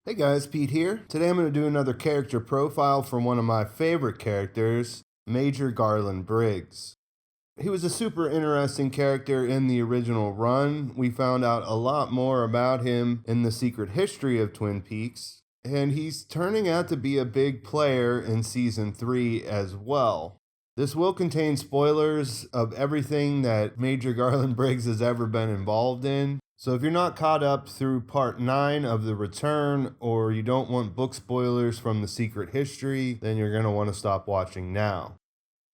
Hey guys, Pete here. Today I'm going to do another character profile for one of my favorite characters, Major Garland Briggs. He was a super interesting character in the original run. We found out a lot more about him in the secret history of Twin Peaks, and he's turning out to be a big player in Season 3 as well. This will contain spoilers of everything that Major Garland Briggs has ever been involved in. So if you're not caught up through part 9 of The Return, or you don't want book spoilers from the secret history, then you're going to want to stop watching now.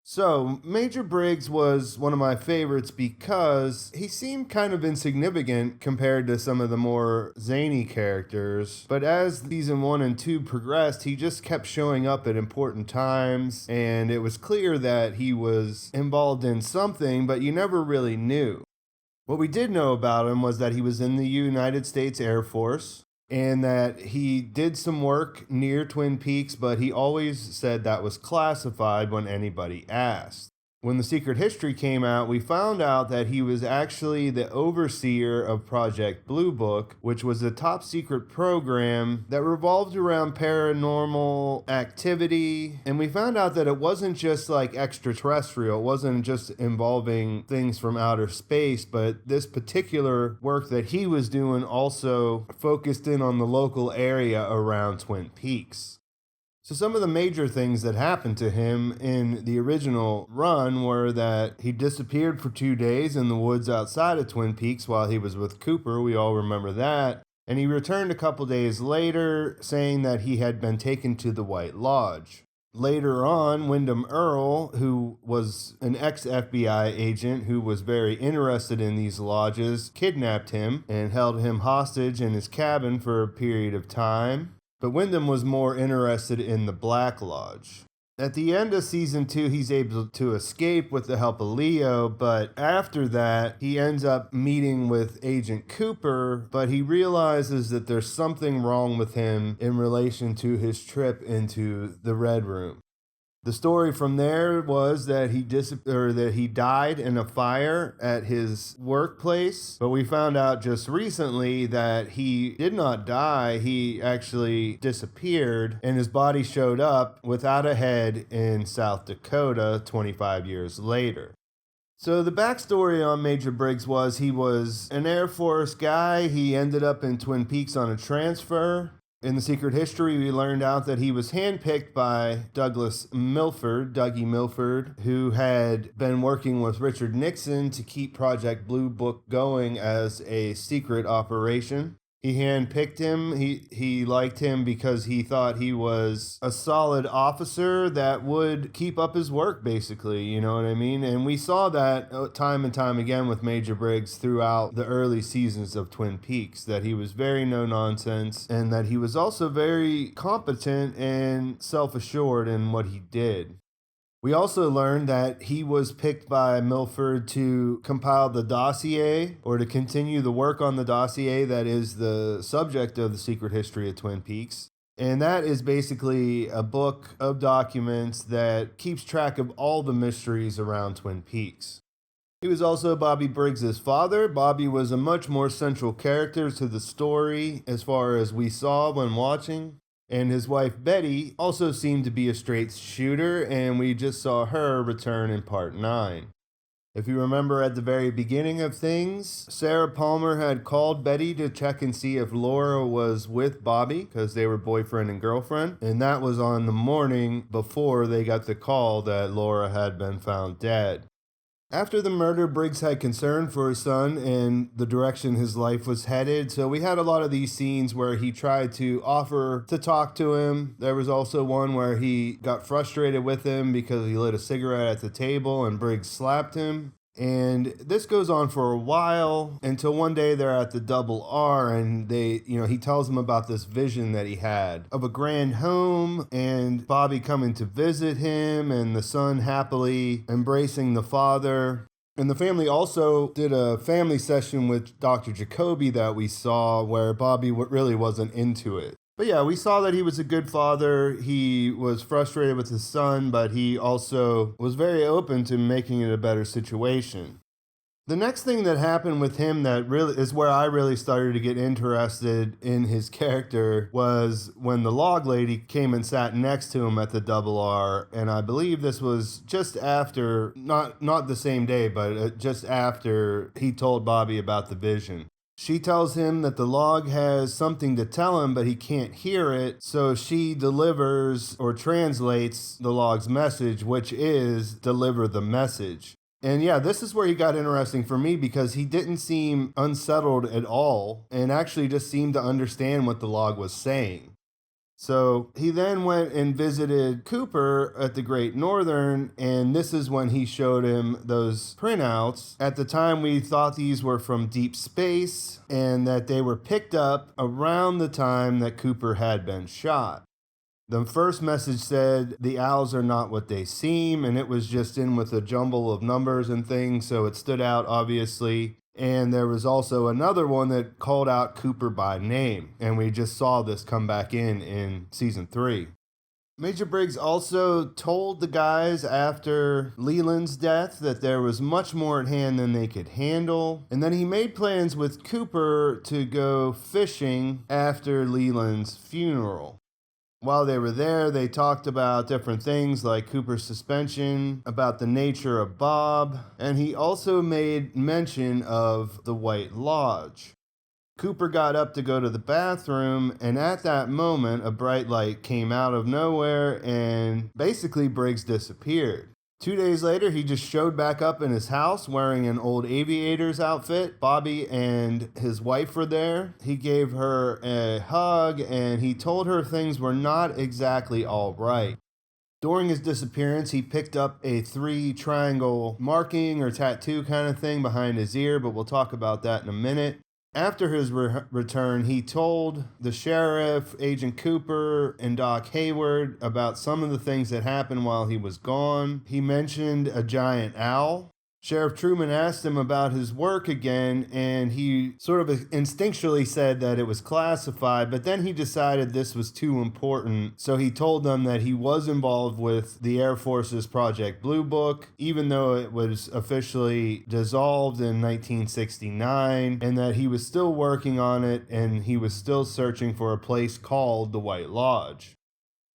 So, Major Briggs was one of my favorites because he seemed kind of insignificant compared to some of the more zany characters. But as season 1 and 2 progressed, he just kept showing up at important times, and it was clear that he was involved in something, but you never really knew. What we did know about him was that he was in the United States Air Force and that he did some work near Twin Peaks, but he always said that was classified when anybody asked. When the secret history came out, we found out that he was actually the overseer of Project Blue Book, which was a top secret program that revolved around paranormal activity. And we found out that it wasn't just like extraterrestrial, it wasn't just involving things from outer space, but this particular work that he was doing also focused in on the local area around Twin Peaks. So some of the major things that happened to him in the original run were that he disappeared for 2 days in the woods outside of Twin Peaks while he was with Cooper. We all remember that. And he returned a couple days later saying that he had been taken to the White Lodge. Later on, Windom Earle, who was an ex-FBI agent who was very interested in these lodges, kidnapped him and held him hostage in his cabin for a period of time. But Windom was more interested in the Black Lodge. At the end of Season 2, he's able to escape with the help of Leo, but after that, he ends up meeting with Agent Cooper, but he realizes that there's something wrong with him in relation to his trip into the Red Room. The story from there was that he died in a fire at his workplace, but we found out just recently that he did not die. He actually disappeared, and his body showed up without a head in South Dakota 25 years later. So the backstory on Major Briggs was he was an Air Force guy. He ended up in Twin Peaks on a transfer. In the secret history, we learned out that he was handpicked by Dougie Milford, who had been working with Richard Nixon to keep Project Blue Book going as a secret operation. He handpicked him. He liked him because he thought he was a solid officer that would keep up his work, basically, you know what I mean? And we saw that time and time again with Major Briggs throughout the early seasons of Twin Peaks, that he was very no-nonsense and that he was also very competent and self-assured in what he did. We also learned that he was picked by Milford to compile the dossier, or to continue the work on the dossier that is the subject of the secret history of Twin Peaks. And that is basically a book of documents that keeps track of all the mysteries around Twin Peaks. He was also Bobby Briggs' father. Bobby was a much more central character to the story as far as we saw when watching. And his wife Betty also seemed to be a straight shooter, and we just saw her return in part 9. If you remember at the very beginning of things, Sarah Palmer had called Betty to check and see if Laura was with Bobby, because they were boyfriend and girlfriend. And that was on the morning before they got the call that Laura had been found dead. After the murder, Briggs had concern for his son and the direction his life was headed, so we had a lot of these scenes where he tried to offer to talk to him. There was also one where he got frustrated with him because he lit a cigarette at the table and Briggs slapped him. And this goes on for a while until one day they're at the Double R and he tells them about this vision that he had of a grand home and Bobby coming to visit him and the son happily embracing the father. And the family also did a family session with Dr. Jacoby that we saw where Bobby really wasn't into it. But yeah, we saw that he was a good father. He was frustrated with his son, but he also was very open to making it a better situation. The next thing that happened with him that really is where I really started to get interested in his character was when the log lady came and sat next to him at the Double R, and I believe this was just after, not the same day, but just after he told Bobby about the vision. She tells him that the log has something to tell him, but he can't hear it, so she delivers or translates the log's message, which is deliver the message. And yeah, this is where he got interesting for me because he didn't seem unsettled at all and actually just seemed to understand what the log was saying. So he then went and visited Cooper at the Great Northern, and this is when he showed him those printouts. At the time, we thought these were from deep space and that they were picked up around the time that Cooper had been shot. The first message said, the owls are not what they seem, and it was just in with a jumble of numbers and things, so it stood out, obviously. And there was also another one that called out Cooper by name, and we just saw this come back in season 3. Major Briggs also told the guys after Leland's death that there was much more at hand than they could handle, and then he made plans with Cooper to go fishing after Leland's funeral. While they were there, they talked about different things like Cooper's suspension, about the nature of Bob, and he also made mention of the White Lodge. Cooper got up to go to the bathroom, and at that moment, a bright light came out of nowhere, and basically Briggs disappeared. 2 days later, he just showed back up in his house wearing an old aviator's outfit. Bobby and his wife were there. He gave her a hug, and he told her things were not exactly all right. During his disappearance, he picked up a 3-triangle marking or tattoo kind of thing behind his ear, but we'll talk about that in a minute. After his return, he told the sheriff, Agent Cooper, and Doc Hayward about some of the things that happened while he was gone. He mentioned a giant owl. Sheriff Truman asked him about his work again, and he sort of instinctually said that it was classified, but then he decided this was too important, so he told them that he was involved with the Air Force's Project Blue Book, even though it was officially dissolved in 1969, and that he was still working on it, and he was still searching for a place called the White Lodge.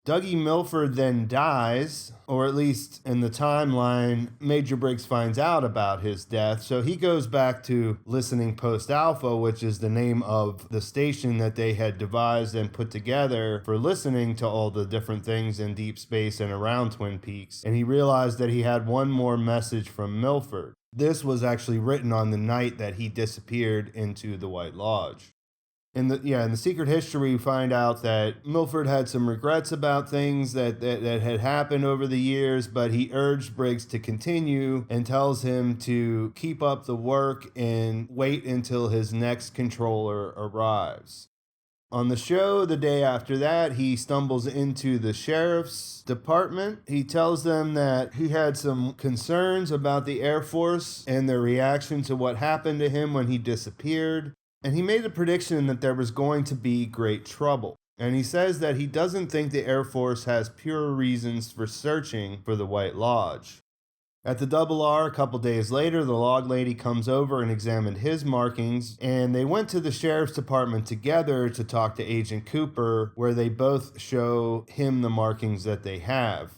Dougie Milford then dies, or at least in the timeline, Major Briggs finds out about his death, so he goes back to Listening Post Alpha, which is the name of the station that they had devised and put together for listening to all the different things in deep space and around Twin Peaks, and he realized that he had one more message from Milford. This was actually written on the night that he disappeared into the White Lodge. In the secret history, we find out that Milford had some regrets about things that had happened over the years, but he urged Briggs to continue and tells him to keep up the work and wait until his next controller arrives. On the show, the day after that, he stumbles into the sheriff's department. He tells them that he had some concerns about the Air Force and their reaction to what happened to him when he disappeared. And he made a prediction that there was going to be great trouble. And he says that he doesn't think the Air Force has pure reasons for searching for the White Lodge. At the Double R, a couple days later, the log lady comes over and examined his markings, and they went to the sheriff's department together to talk to Agent Cooper, where they both show him the markings that they have.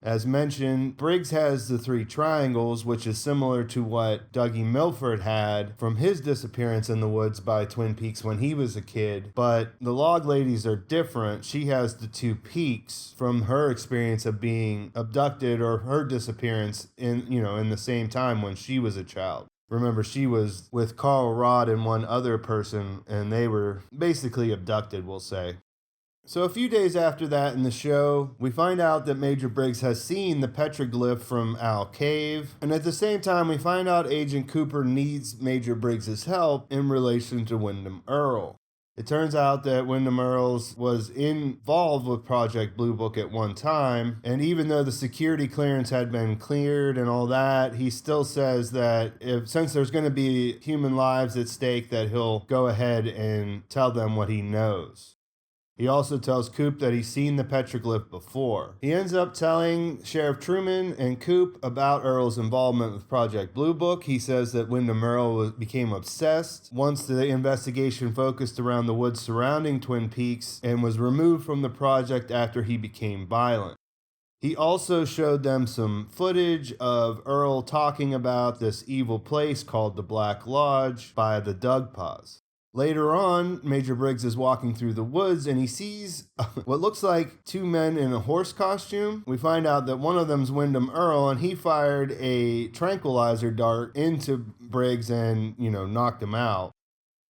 As mentioned, Briggs has the 3 triangles, which is similar to what Dougie Milford had from his disappearance in the woods by Twin Peaks when he was a kid, but the log ladies are different. She has the 2 peaks from her experience of being abducted or her disappearance in the same time when she was a child. Remember, she was with Carl Rodd and one other person, and they were basically abducted, we'll say. So a few days after that in the show, we find out that Major Briggs has seen the petroglyph from Owl Cave, and at the same time we find out Agent Cooper needs Major Briggs' help in relation to Windom Earle. It turns out that Windom Earle was involved with Project Blue Book at one time, and even though the security clearance had been cleared and all that, he still says that since there's going to be human lives at stake, that he'll go ahead and tell them what he knows. He also tells Coop that he's seen the petroglyph before. He ends up telling Sheriff Truman and Coop about Earle's involvement with Project Blue Book. He says that Windom Earle became obsessed once the investigation focused around the woods surrounding Twin Peaks and was removed from the project after he became violent. He also showed them some footage of Earle talking about this evil place called the Black Lodge by the Dugpas. Later on, Major Briggs is walking through the woods and he sees what looks like two men in a horse costume. We find out that one of them's Windom Earle, and he fired a tranquilizer dart into Briggs and, knocked him out.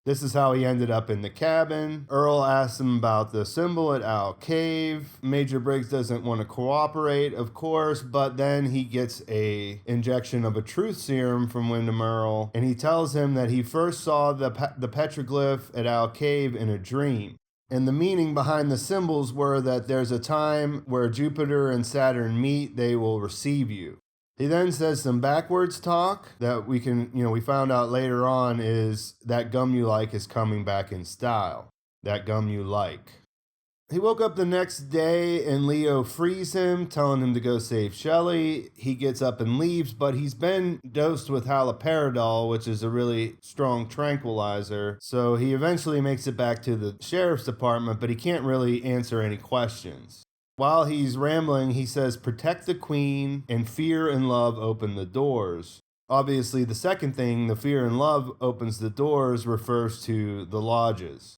This is how he ended up in the cabin. Earle asks him about the symbol at Owl Cave. Major Briggs doesn't want to cooperate, of course, but then he gets a injection of a truth serum from Windom Earle, and he tells him that he first saw the petroglyph at Owl Cave in a dream. And the meaning behind the symbols were that there's a time where Jupiter and Saturn meet, they will receive you. He then says some backwards talk that we found out later on is that gum you like is coming back in style. That gum you like. He woke up the next day and Leo frees him, telling him to go save Shelley. He gets up and leaves, but he's been dosed with haloperidol, which is a really strong tranquilizer. So he eventually makes it back to the sheriff's department, but he can't really answer any questions. While he's rambling, he says, "Protect the queen, and fear and love open the doors." Obviously, the second thing, the fear and love opens the doors, refers to the lodges.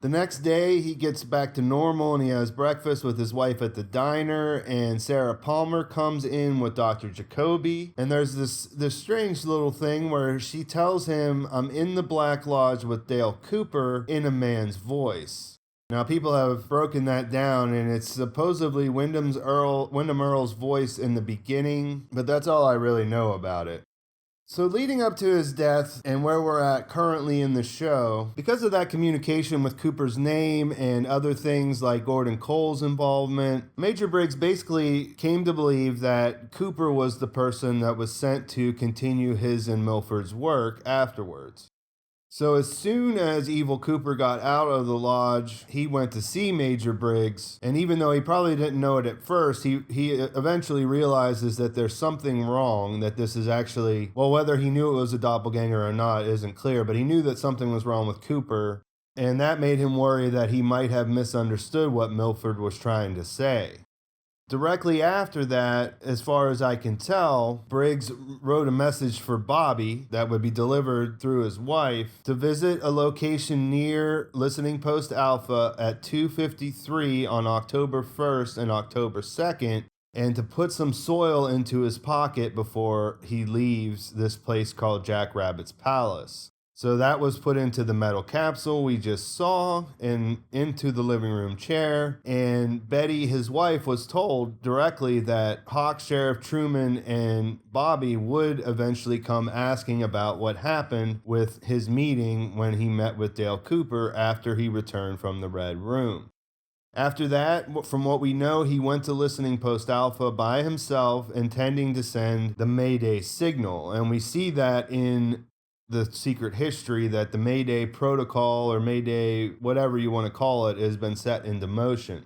The next day, he gets back to normal and he has breakfast with his wife at the diner, and Sarah Palmer comes in with Dr. Jacoby. And there's this strange little thing where she tells him, "I'm in the Black Lodge with Dale Cooper," in a man's voice. Now, people have broken that down, and it's supposedly Windom Earle's voice in the beginning, but that's all I really know about it. So leading up to his death and where we're at currently in the show, because of that communication with Cooper's name and other things like Gordon Cole's involvement, Major Briggs basically came to believe that Cooper was the person that was sent to continue his and Milford's work afterwards. So as soon as Evil Cooper got out of the lodge, he went to see Major Briggs, and even though he probably didn't know it at first, he eventually realizes that there's something wrong, that this is actually, well, whether he knew it was a doppelganger or not isn't clear, but he knew that something was wrong with Cooper, and that made him worry that he might have misunderstood what Milford was trying to say. Directly after that, as far as I can tell, Briggs wrote a message for Bobby that would be delivered through his wife to visit a location near Listening Post Alpha at 2:53 on October 1st and October 2nd, and to put some soil into his pocket before he leaves this place called Jackrabbit's Palace. So that was put into the metal capsule we just saw and into the living room chair. And Betty, his wife, was told directly that Hawk, Sheriff Truman, and Bobby would eventually come asking about what happened with his meeting when he met with Dale Cooper after he returned from the Red Room. After that, from what we know, he went to Listening Post Alpha by himself, intending to send the Mayday signal. And we see that in the secret history that the Mayday protocol or Mayday, whatever you want to call it, has been set into motion.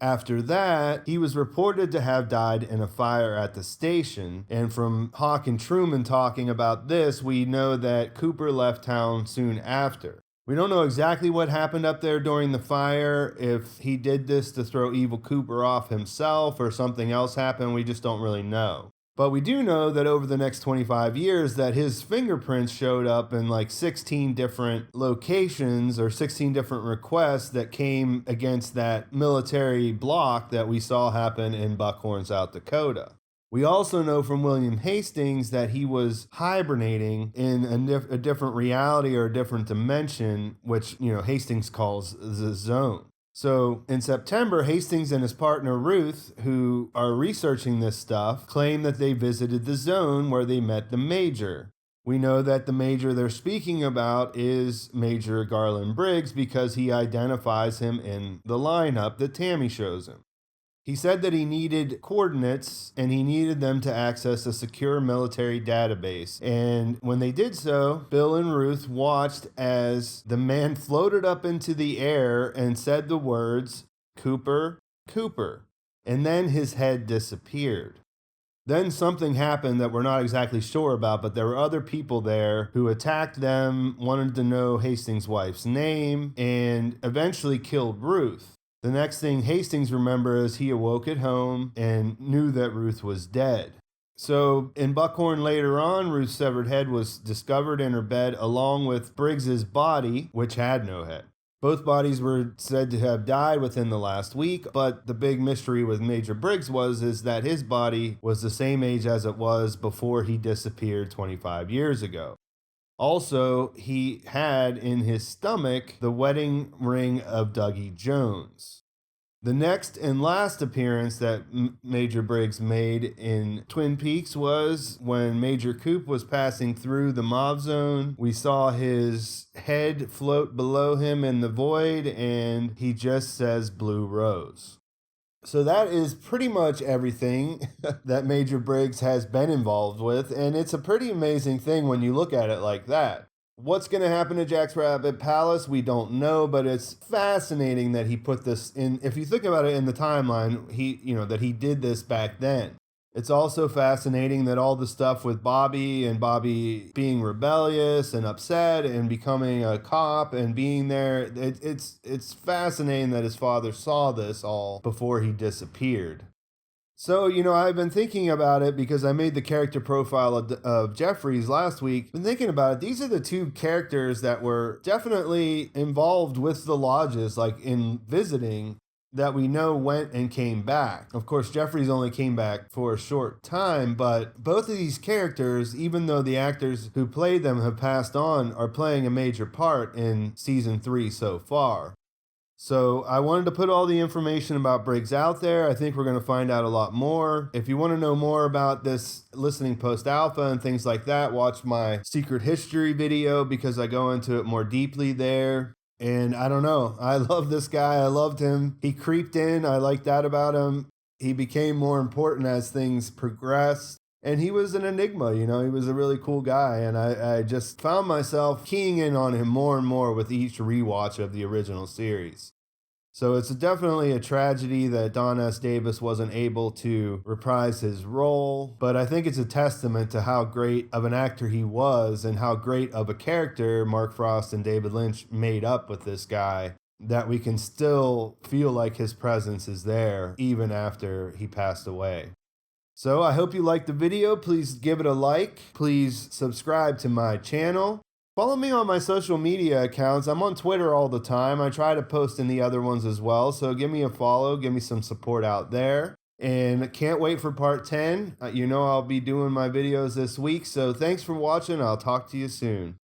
After that, he was reported to have died in a fire at the station. And from Hawk and Truman talking about this, we know that Cooper left town soon after. We don't know exactly what happened up there during the fire, if he did this to throw Evil Cooper off himself or something else happened. We just don't really know. But we do know that over the next 25 years that his fingerprints showed up in like 16 different locations or 16 different requests that came against that military block that we saw happen in Buckhorn, South Dakota. We also know from William Hastings that he was hibernating in a different reality or a different dimension, which, Hastings calls the zone. So in September, Hastings and his partner Ruth, who are researching this stuff, claim that they visited the zone where they met the Major. We know that the Major they're speaking about is Major Garland Briggs because he identifies him in the lineup that Tammy shows him. He said that he needed coordinates and he needed them to access a secure military database. And when they did so, Bill and Ruth watched as the man floated up into the air and said the words, "Cooper, Cooper." And then his head disappeared. Then something happened that we're not exactly sure about, but there were other people there who attacked them, wanted to know Hastings' wife's name, and eventually killed Ruth. The next thing Hastings remembers is he awoke at home and knew that Ruth was dead. So in Buckhorn later on, Ruth's severed head was discovered in her bed along with Briggs's body, which had no head. Both bodies were said to have died within the last week, but the big mystery with Major Briggs is that his body was the same age as it was before he disappeared 25 years ago. Also, he had in his stomach the wedding ring of Dougie Jones. The next and last appearance that Major Briggs made in Twin Peaks was when Major Coop was passing through the mob zone. We saw his head float below him in the void, and he just says Blue Rose. So that is pretty much everything that Major Briggs has been involved with, and it's a pretty amazing thing when you look at it like that. What's going to happen to Jack's Rabbit Palace, we don't know, but it's fascinating that he put this in. If you think about it in the timeline, that he did this back then. It's also fascinating that all the stuff with Bobby and Bobby being rebellious and upset and becoming a cop and being there, it's fascinating that his father saw this all before he disappeared. So, I've been thinking about it because I made the character profile of Jeffries last week. Been thinking about it. These are the two characters that were definitely involved with the lodges, like in visiting, that we know went and came back. Of course, Jeffries only came back for a short time, but both of these characters, even though the actors who played them have passed on, are playing a major part in season 3 so far. So I wanted to put all the information about Briggs out there. I think we're going to find out a lot more. If you want to know more about this listening post alpha and things like that, watch my secret history video because I go into it more deeply there. And I don't know. I love this guy. I loved him. He creeped in. I like that about him. He became more important as things progressed. And he was an enigma, he was a really cool guy. And I just found myself keying in on him more and more with each rewatch of the original series. So it's definitely a tragedy that Don S. Davis wasn't able to reprise his role. But I think it's a testament to how great of an actor he was and how great of a character Mark Frost and David Lynch made up with this guy, that we can still feel like his presence is there even after he passed away. So I hope you liked the video. Please give it a like. Please subscribe to my channel. Follow me on my social media accounts. I'm on Twitter all the time. I try to post in the other ones as well. So give me a follow. Give me some support out there. And can't wait for part 10. I'll be doing my videos this week. So thanks for watching. I'll talk to you soon.